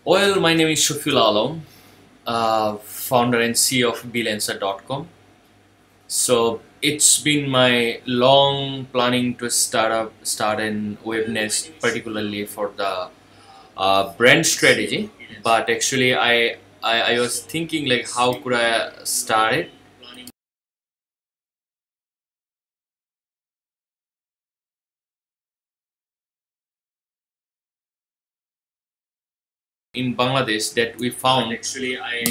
Well, my name is Shofiul, founder and CEO of Blancer.com. So it's been my long planning to start in Webnest, particularly for the brand strategy. But actually, I was thinking like how could I start it? In Bangladesh that we found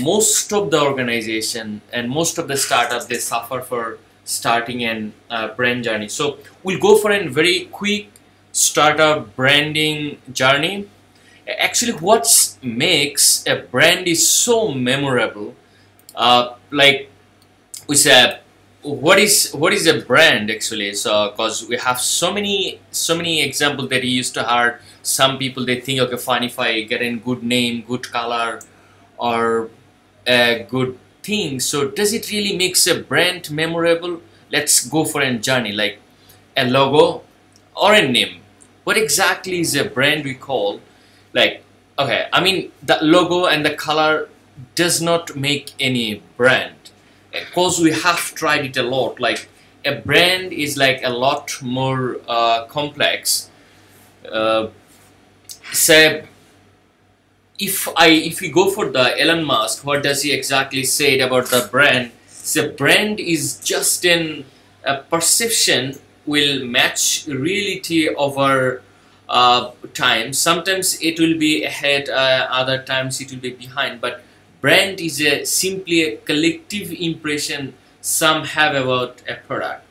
most of the organization and most of the startup they suffer for starting an brand journey. So we'll go for a very quick startup branding journey. Actually, what makes a brand is so memorable, like we said, what is a brand actually? So because we have so many examples that you used to hear. Some people they think, okay, fine, if I get a good name, good color, or a good thing, so does it really makes a brand memorable? Let's go for a journey, like a logo or a name. What exactly is a brand we call? Like, okay, I mean the logo and the color does not make any brand, because we have tried it a lot. Like a brand is like a lot more complex. uh, Say if we go for the Elon Musk, what does he exactly say about the brand? The brand is just in a perception will match reality over time. Sometimes it will be ahead, other times it will be behind. But brand is simply a collective impression some have about a product.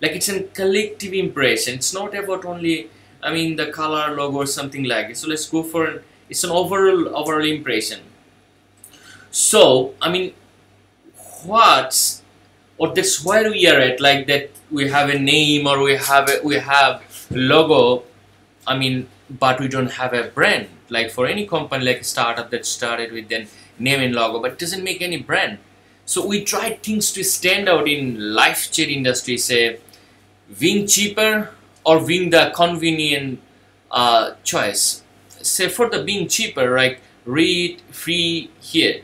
Like it's a collective impression. It's not about only, I mean, the color, logo, or something like it. So let's go for it's an overall impression. So I mean, what's or that's where we are at, like that we have a name or we have logo. I mean, but we don't have a brand. Like for any company, like a startup that started with then name and logo, but doesn't make any brand. So we tried things to stand out in life chain industry, say being cheaper or being the convenient choice. Say for the being cheaper, like read free here,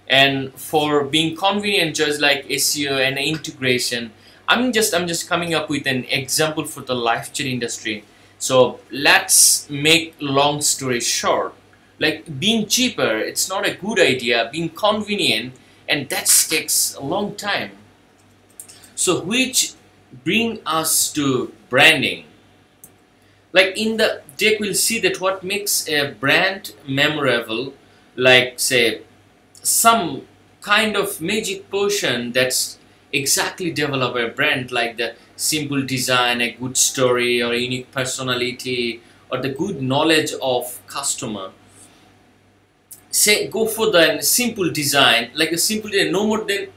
and for being convenient choice like SEO and integration. I'm just coming up with an example for the life chain industry. So let's make long story short. Like being cheaper, it's not a good idea. Being convenient, and that takes a long time. So which bring us to branding. Like in the deck we'll see that what makes a brand memorable, like say some kind of magic potion that's exactly develop a brand, like the simple design, a good story, or a unique personality, or the good knowledge of customer. Say go for the simple design, like a simple design, no more than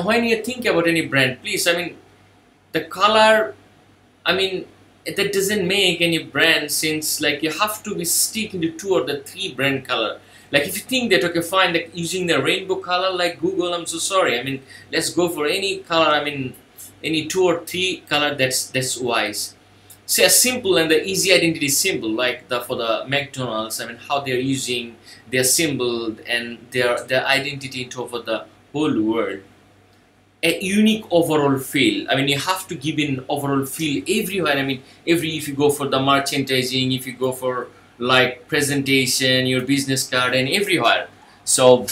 when you think about any brand, please, I mean the color, I mean that doesn't make any brand, since like you have to be stick into two or the three brand color. Like if you think that, okay, fine, like using the rainbow color like Google, I'm so sorry, I mean let's go for any color, I mean any two or three color, that's wise. Say a simple and the easy identity symbol, like the for the McDonald's, I mean how they're using their symbol and their identity into over the whole world. A unique overall feel, I mean you have to give an overall feel everywhere. I mean if you go for the merchandising, if you go for like presentation, your business card, and everywhere. So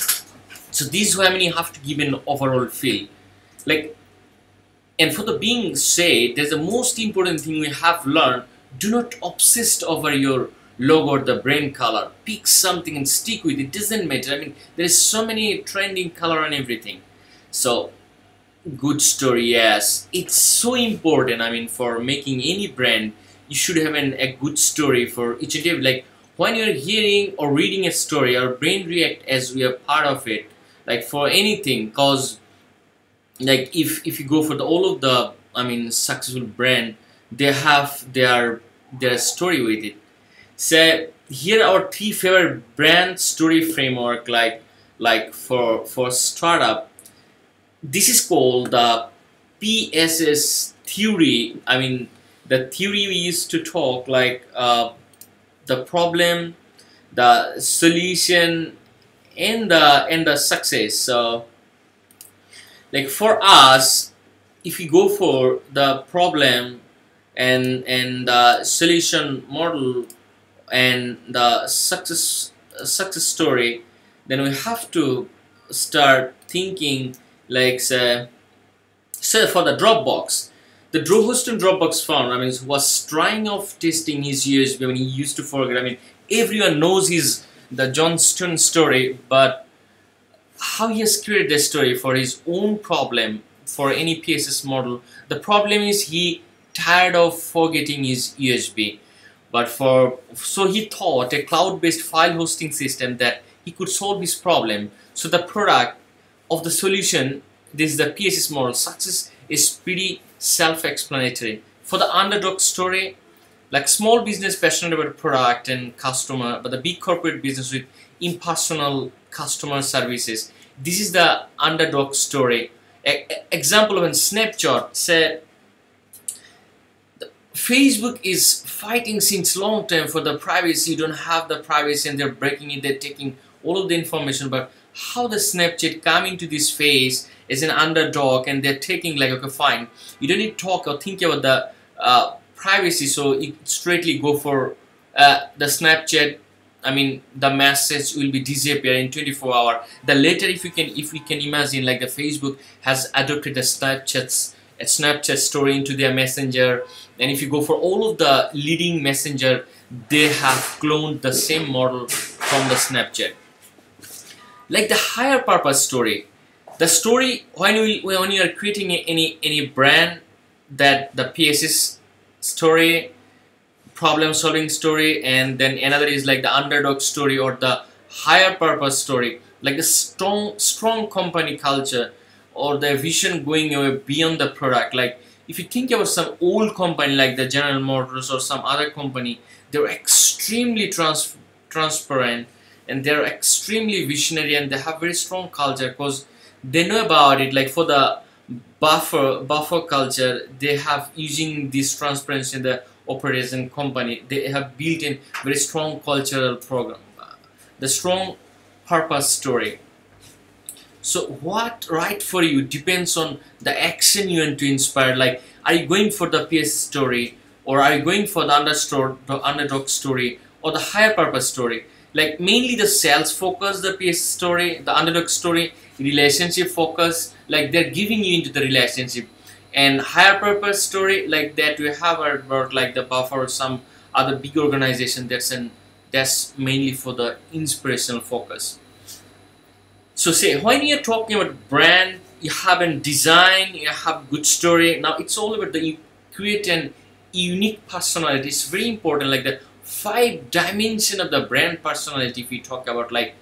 these women you have to give an overall feel. Like, and for the being said, there's the most important thing we have learned: do not obsess over your logo or the brand color. Pick something and stick with it. Doesn't matter, I mean there's so many trending color and everything. So good story, yes, it's so important. I mean for making any brand, you should have a good story for each and every, like when you're hearing or reading a story, our brain react as we are part of it, like for anything. Cause like if you go for the all of the, I mean successful brand, they have their story with it. So here are our three favorite brand story framework, like for startup. This is called the PSS theory. I mean the theory we used to talk, like the problem, the solution and the success. So like for us, if we go for the problem and the solution model and the success story, then we have to start thinking like say for the Dropbox. The host in Dropbox found, I mean, was trying of testing his USB when he used to forget. I mean, everyone knows the Johnston story, but how he has created the story for his own problem for any PSS model. The problem is he tired of forgetting his USB, but so he thought a cloud-based file hosting system that he could solve his problem. So the product of the solution, this is the PSS model success, is pretty self-explanatory. For the underdog story, like small business passionate about product and customer, but the big corporate business with impersonal customer services. This is the underdog story. Example of a snapshot, say Facebook is fighting since long time for the privacy. You don't have the privacy and they're breaking it, they're taking all of the information. But how the Snapchat come into this phase as an underdog and they're taking like, okay fine, you don't need to talk or think about the privacy, so you straightly go for the Snapchat. I mean, the message will be disappear in 24 hours. The later, if we can imagine, like the Facebook has adopted the Snapchat story into their messenger, and if you go for all of the leading messenger, they have cloned the same model from the Snapchat. Like the higher purpose story, the story when you are creating any brand, that the PSS story, problem solving story, and then another is like the underdog story or the higher purpose story, like the strong company culture or the vision going away beyond the product. Like if you think about some old company like the General Motors or some other company, they're extremely transparent and they're extremely visionary and they have very strong culture because they know about it. Like for the buffer culture, they have using this transparency in the operation company, they have built in very strong cultural program, the strong purpose story. So what right for you depends on the action you want to inspire. Like, are you going for the PS story, or are you going for the underdog story, or the higher purpose story? Like mainly the sales focus, the PS story, the underdog story, relationship focus, like they're giving you into the relationship. And higher purpose story, like that we have about like the buffer or some other big organization, that's mainly for the inspirational focus. So say when you're talking about brand, you have a design, you have good story. Now it's all about you create an unique personality. It's very important, like the 5 dimension of the brand personality. If we talk about, like,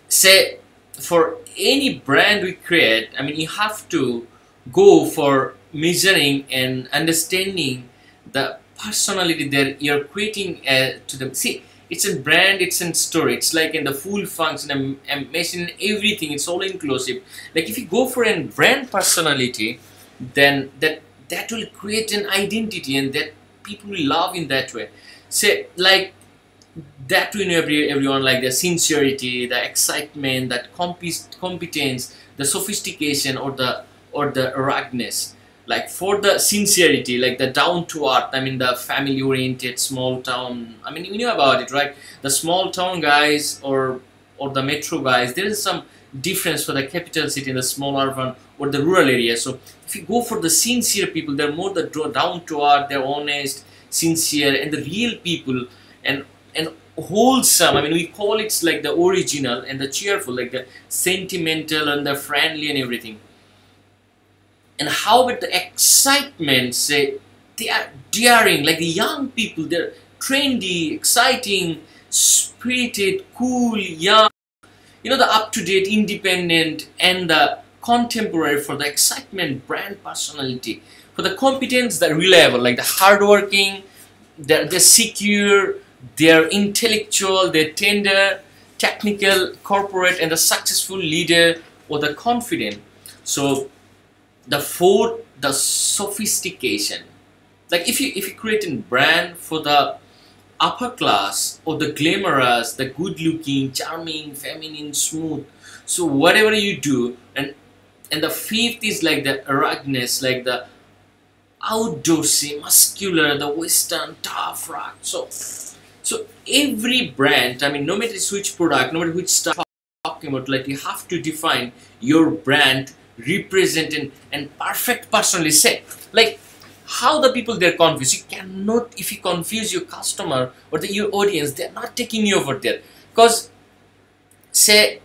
say for any brand we create, I mean, you have to go for measuring and understanding the personality that you're creating to them. See, it's a brand, it's a story, it's like in the full function, I'm mentioning everything, it's all inclusive. Like if you go for a brand personality, then that will create an identity and that people will love in that way. Say like that we know everyone, like the sincerity, the excitement, that competence, the sophistication, or the ruggedness. Like for the sincerity, like the down to earth, I mean the family oriented small town, I mean you know about it, right? The small town guys or the metro guys, there is some difference for the capital city and the small urban or the rural area. So if you go for the sincere people, they're more the down to earth, they're honest, sincere, and the real people, and wholesome. I mean, we call it like the original and the cheerful, like the sentimental and the friendly and everything. And how about the excitement? Say they are daring, like the young people, they're trendy, exciting, spirited, cool, young, you know, the up-to-date, independent, and the contemporary. For the excitement, brand personality. For the competence, the reliable, like the hardworking, they're secure, they're intellectual, they're tender, technical, corporate, and the successful leader, or the confident. So the 4th, the sophistication. Like if you create a brand for the upper class or the glamorous, the good looking, charming, feminine, smooth. So whatever you do, and the fifth is like the ruggedness, like the outdoorsy, muscular, the western, tough, rock. So every brand, I mean, no matter which product, no matter which stuff you're talking about, like you have to define your brand, represent and perfect personally say. Like how the people they're confused. You cannot, if you confuse your customer or your audience, they're not taking you over there. Because say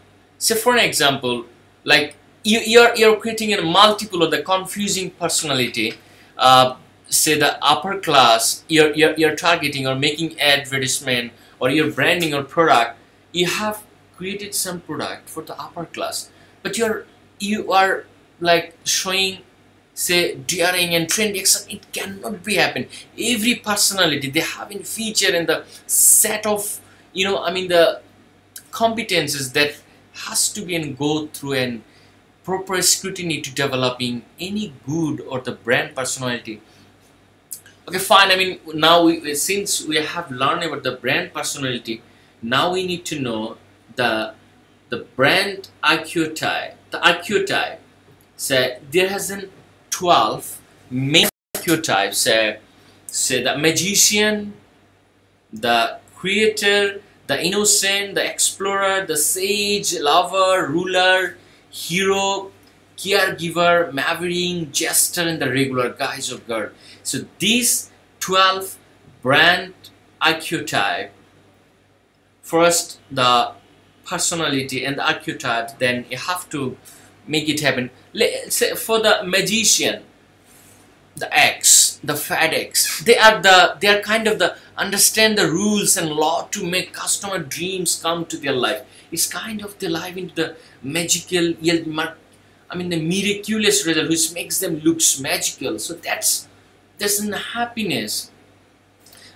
for an example, like you're creating a multiple of the confusing personality. Say the upper class, you're targeting or making advertisement or you're branding or product. You have created some product for the upper class, but you are like showing, say, daring and trendy. It cannot be happen. Every personality they have in feature and the set of, I mean, the competences that has to be and go through and proper scrutiny to developing any good or the brand personality. Okay, fine. I mean, now since we have learned about the brand personality, now we need to know the brand archetype. The archetype. Say there has been 12 main archetypes. Say the magician, the creator, the innocent, the explorer, the sage, lover, ruler, hero, caregiver, maverick, jester, and the regular guys or girl. So these 12 brand archetype. First the personality and the archetype, then you have to make it happen. Let's say for the magician, the X, the fat X, they are kind of the understand the rules and law to make customer dreams come to their life. It's kind of they live into the magical, I mean the miraculous result which makes them looks magical. So that's an happiness.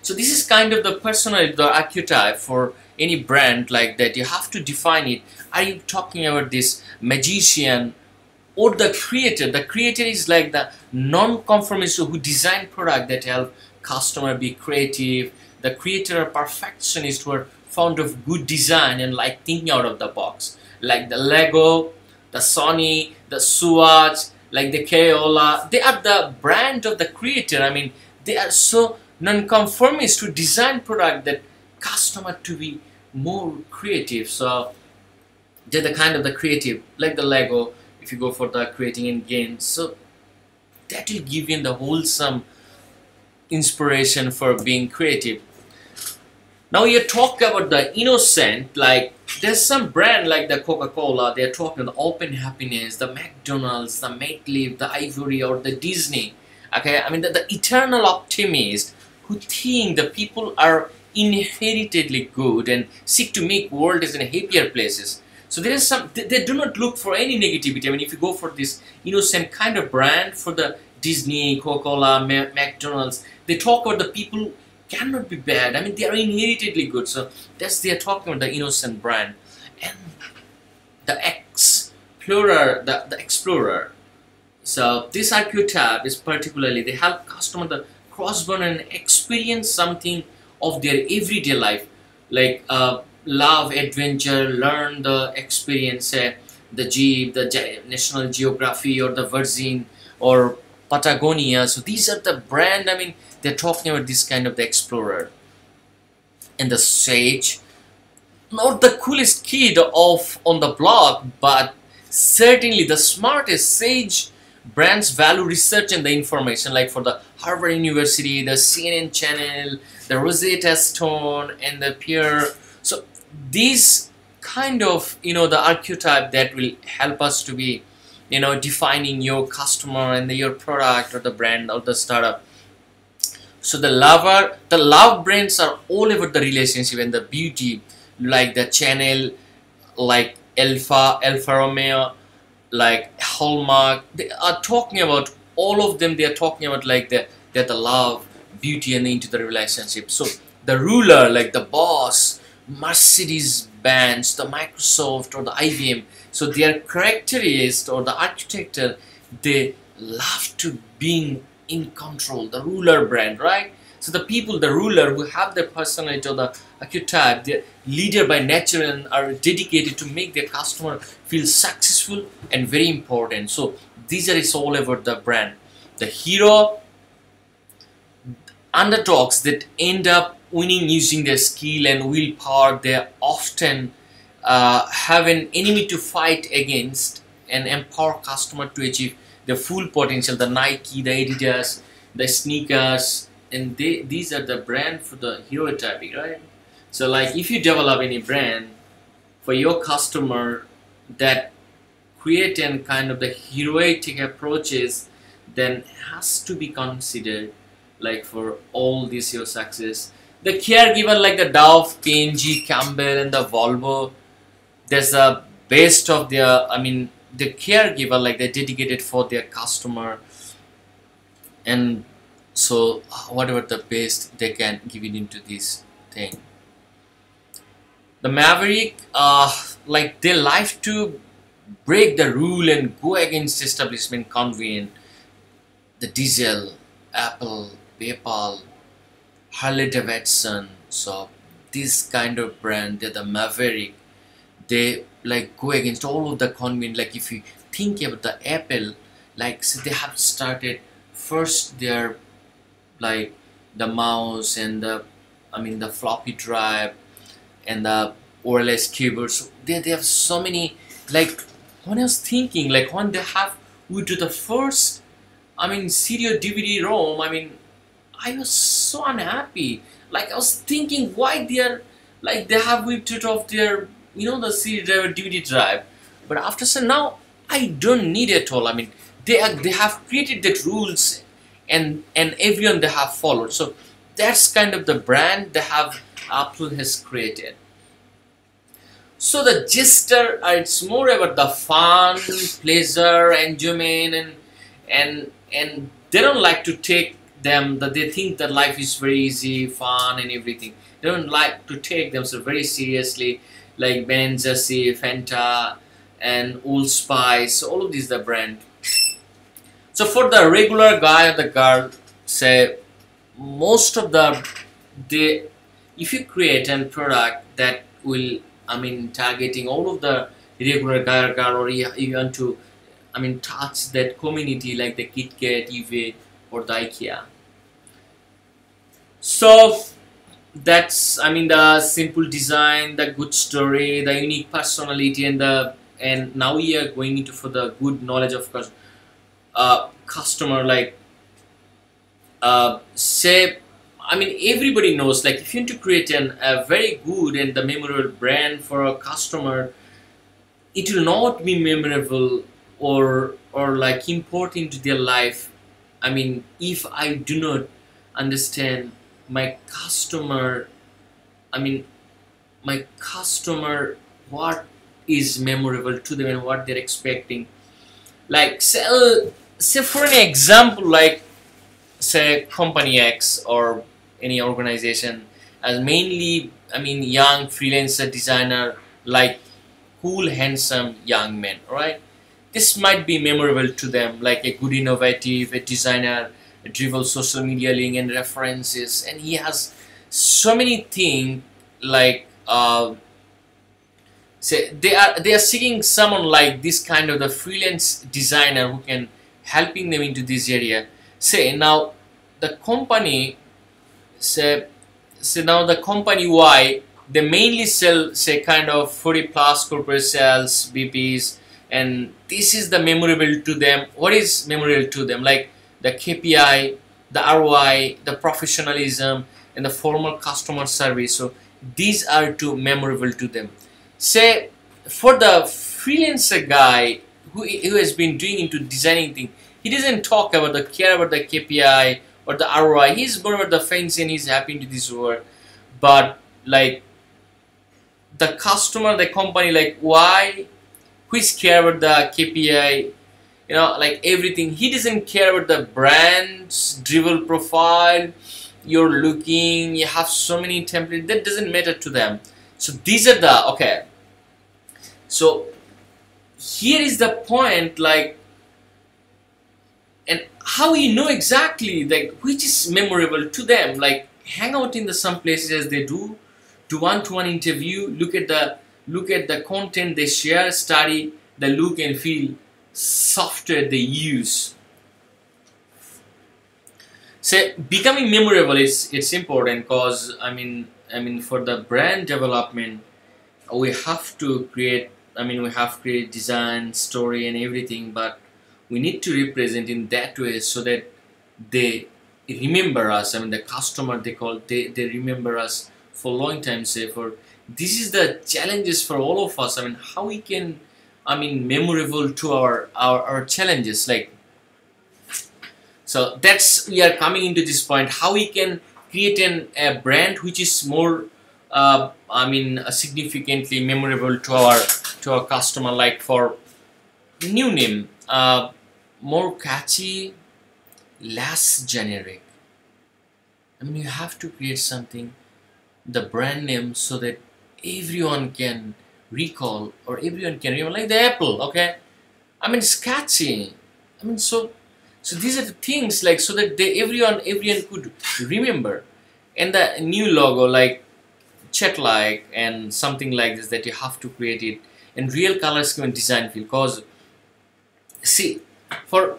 So this is kind of the personality, the archetype for any brand like that. You have to define it. Are you talking about this magician or the creator? The creator is like the non-conformist who design product that help customer be creative. The creator or perfectionist who are fond of good design and like thinking out of the box. Like the Lego, the Sony, the Swatch, like the Crayola. They are the brand of the creator. I mean, they are so non-conformist to design product that customer to be more creative. So they're the kind of the creative, like the Lego. If you go for the creating in games, so that will give you the wholesome inspiration for being creative. Now you talk about the innocent, like there's some brand like the Coca-Cola, they're talking about the open happiness, the McDonald's, the Make-Live, the Ivory or the Disney. Okay, I mean the eternal optimist who think the people are inheritedly good and seek to make world as in happier places. So there is some, they do not look for any negativity. I mean, if you go for this innocent kind of brand for the Disney, Coca-Cola, McDonald's, they talk about the people cannot be bad. I mean, they are inheritedly good. So that's they are talking about the innocent brand. And the explorer, the explorer. So this archetype is particularly, they help customer to cross-border and experience something of their everyday life, like love, adventure, learn the experience, the Jeep, the National Geography or the Virgin or Patagonia. So these are the brand, I mean, they're talking about this kind of the explorer. And the sage, not the coolest kid on the block, but certainly the smartest. Sage brands value research and the information, like for the Harvard University, the CNN channel, the Rosetta Stone and the Peer. So these kind of, the archetype that will help us to be, defining your customer and your product or the brand or the startup. So the love brands are all about the relationship and the beauty, like the channel, like Alfa Romeo, like Hallmark. They are talking about all of them. They are talking about like the love, beauty, and into the relationship. So the ruler, like the boss, Mercedes-Benz, the Microsoft or the IBM. So their characteristics or the architecture, they love to being in control. The ruler brand, right? So the people, the ruler who have their personality or the archetype, they're leader by nature and are dedicated to make their customer feel successful and very important. So these are it's all about the brand. The hero underdogs that end up winning using their skill and willpower. They often have an enemy to fight against and empower customer to achieve their full potential. The Nike, the Adidas, the sneakers, and these are the brand for the hero type, right? So like if you develop any brand for your customer that create and kind of the heroic approaches, then has to be considered like for all this your success. The caregiver like the Dove, P&G, Campbell and the Volvo, there's the best of their, I mean the caregiver like they're dedicated for their customer, and so whatever the best they can give it into this thing. The Maverick, like they like to break the rule and go against establishment convenient. The Diesel, Apple, PayPal, Harley Davidson, so this kind of brand, they're the Maverick. They like go against all of the convenient. Like if you think about the Apple, like so they have started first their like the mouse and the, I mean the floppy drive and the wireless keyboard. So they have so many, like when I was thinking like when they have we do the first, I mean CD or DVD ROM, I mean I was so unhappy. Like I was thinking why they're like they have whipped it off their, you know, the CD drive or DVD drive. But after so now I don't need it at all. I mean they have created that rules and everyone they have followed. So that's kind of the brand they have Apple has created. So the Jester, it's more about the fun, pleasure, enjoyment, and they don't like to take them that they think that life is very easy, fun, and everything. They don't like to take themselves very seriously, like Ben Jerry's, Fanta, and Old Spice. All of these the brand. So for the regular guy or the girl, say most of the if you create a product that will, I mean targeting all of the regular guy or girl, or you want to, I mean touch that community like the KitKat, eBay or the IKEA. So that's, I mean the simple design, the good story, the unique personality, and now we are going into for the good knowledge of course. Customer like say, I mean everybody knows like if you want to create a very good and the memorable brand for a customer, it will not be memorable or like important to their life. I mean if I do not understand my customer, I mean my customer, what is memorable to them and what they're expecting. Like say for an example, like say company X or any organization as mainly, I mean young freelancer designer, like cool handsome young men, right? This might be memorable to them, like a good innovative, a designer, a driven social media link and references, and he has so many things like say they are seeking someone like this kind of the freelance designer who can helping them into this area. Say now the company, say now the company Y, they mainly sell say kind of 40 plus corporate sales BPs, and this is the memorable to them. What is memorable to them? Like the KPI, the ROI, the professionalism, and the formal customer service. So these are two memorable to them. Say for the freelancer guy who has been doing into designing thing, he doesn't talk about the care about the KPI or the ROI. He's more about the fancy and he's happy to this work. But like the customer, the company, like why, who is care about the KPI, you know, like everything. He doesn't care about the brand's driven profile. You're looking, you have so many templates, that doesn't matter to them. So these are the, okay. So here is the point, like and how you know exactly like which is memorable to them, like hang out in the some places as they do one-to-one interview, look at the content they share, study the look and feel software they use. So becoming memorable is it's important because I mean for the brand development we have to create, we have to create design, story and everything, but we need to represent in that way so that they remember us. The customer they remember us for a long time. Say for this is the challenges for all of us. How we can memorable to our challenges, like, so that's we are coming into this point how we can create a brand which is more significantly memorable to our customer, like for new name, more catchy, less generic. You have to create something, the brand name, so that everyone can recall or everyone can remember, like the Apple. Okay, it's catchy. So these are the things, like, so that everyone could remember. And the new logo, like chat like and something like this, that you have to create it. And real color scheme and design feel, because see, for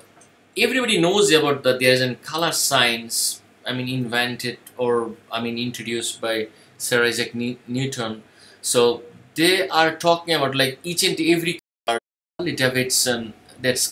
everybody knows about that there is a color science invented or introduced by Sir Isaac Newton. So they are talking about like each and every color, Davidson, that's